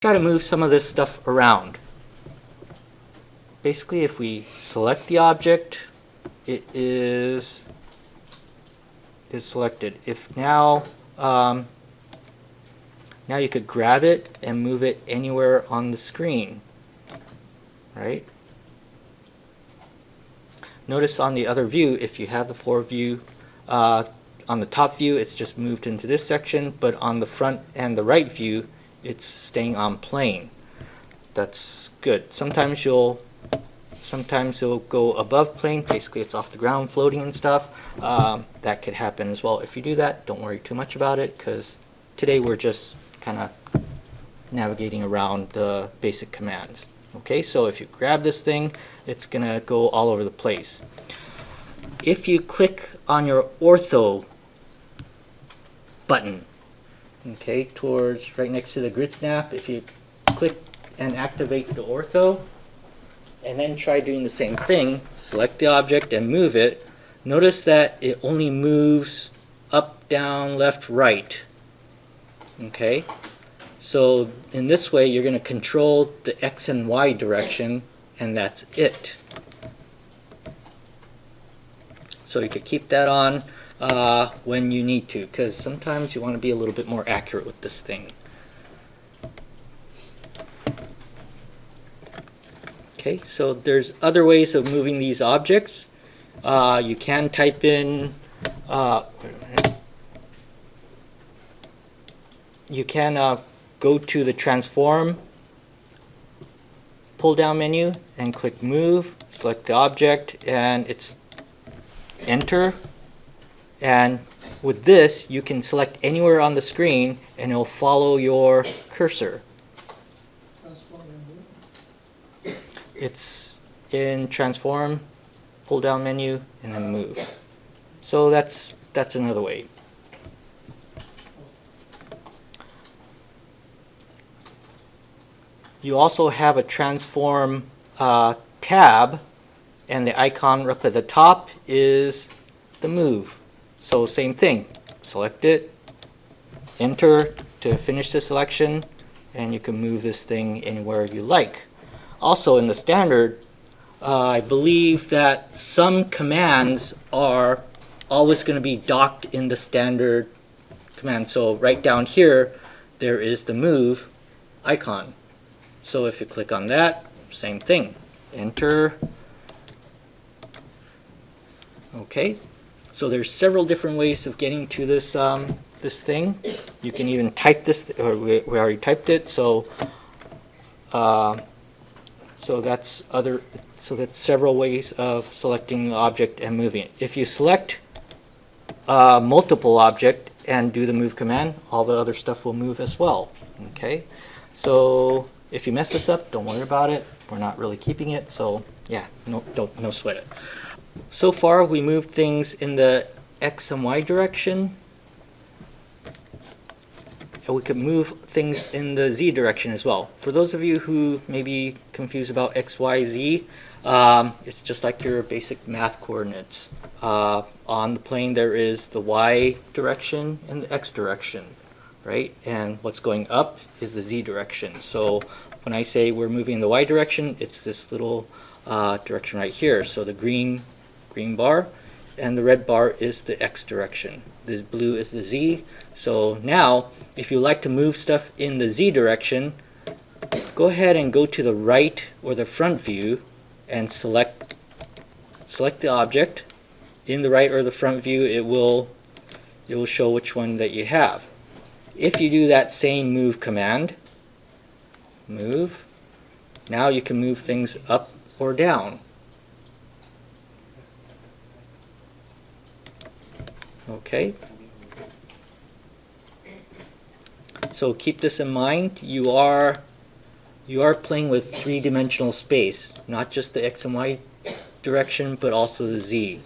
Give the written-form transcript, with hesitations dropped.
try to move some of this stuff around. Basically, if we select the object, it is selected. If now now you could grab it and move it anywhere on the screen, right? Notice on the other view, if you have the floor view, on the top view it's just moved into this section, but on the front and the right view it's staying on plane. That's good. Sometimes it'll go above plane, basically it's off the ground floating and stuff. That could happen as well. If you do that, don't worry too much about it, because today we're just kind of navigating around the basic commands. Okay, so if you grab this thing, it's gonna go all over the place. If you click on your ortho button, okay, towards right next to the grid snap, if you click and activate the ortho, and then try doing the same thing, select the object and move it, notice that it only moves up, down, left, right. Okay, so in this way you're going to control the X and Y direction, and that's it. So you could keep that on when you need to, because sometimes you want to be a little bit more accurate with this thing. Okay, so there's other ways of moving these objects. You can type in, wait a minute. You can go to the transform pull down menu and click move, select the object, and it's enter. And with this you can select anywhere on the screen and it'll follow your cursor. It's in transform, pull down menu, and then move. So that's another way. You also have a transform tab, and the icon up at the top is the move. So same thing, select it, enter to finish the selection, and you can move this thing anywhere you like. Also in the standard, I believe that some commands are always going to be docked in the standard command. So right down here there is the move icon. So if you click on that, same thing, enter. Okay, so there's several different ways of getting to this this thing. You can even type this, or we already typed it. So that's several ways of selecting the object and moving it. If you select multiple object and do the move command, all the other stuff will move as well. Okay, so if you mess this up, don't worry about it. We're not really keeping it, so yeah, no sweat it. So far we moved things in the X and Y direction, and we could move things in the Z direction as well. For those of you who may be confused about X, Y, Z, it's just like your basic math coordinates. On the plane there is the Y direction and the X direction, right? And what's going up is the Z direction. So when I say we're moving in the Y direction, it's this little direction right here. So the green bar and the red bar is the X direction. The blue is the Z. So now if you like to move stuff in the Z direction, go ahead and go to the right or the front view and select the object. In the right or the front view, it will show which one that you have. If you do that same move command, move, now you can move things up or down. Okay, so keep this in mind. You are playing with three-dimensional space, not just the X and Y direction, but also the Z.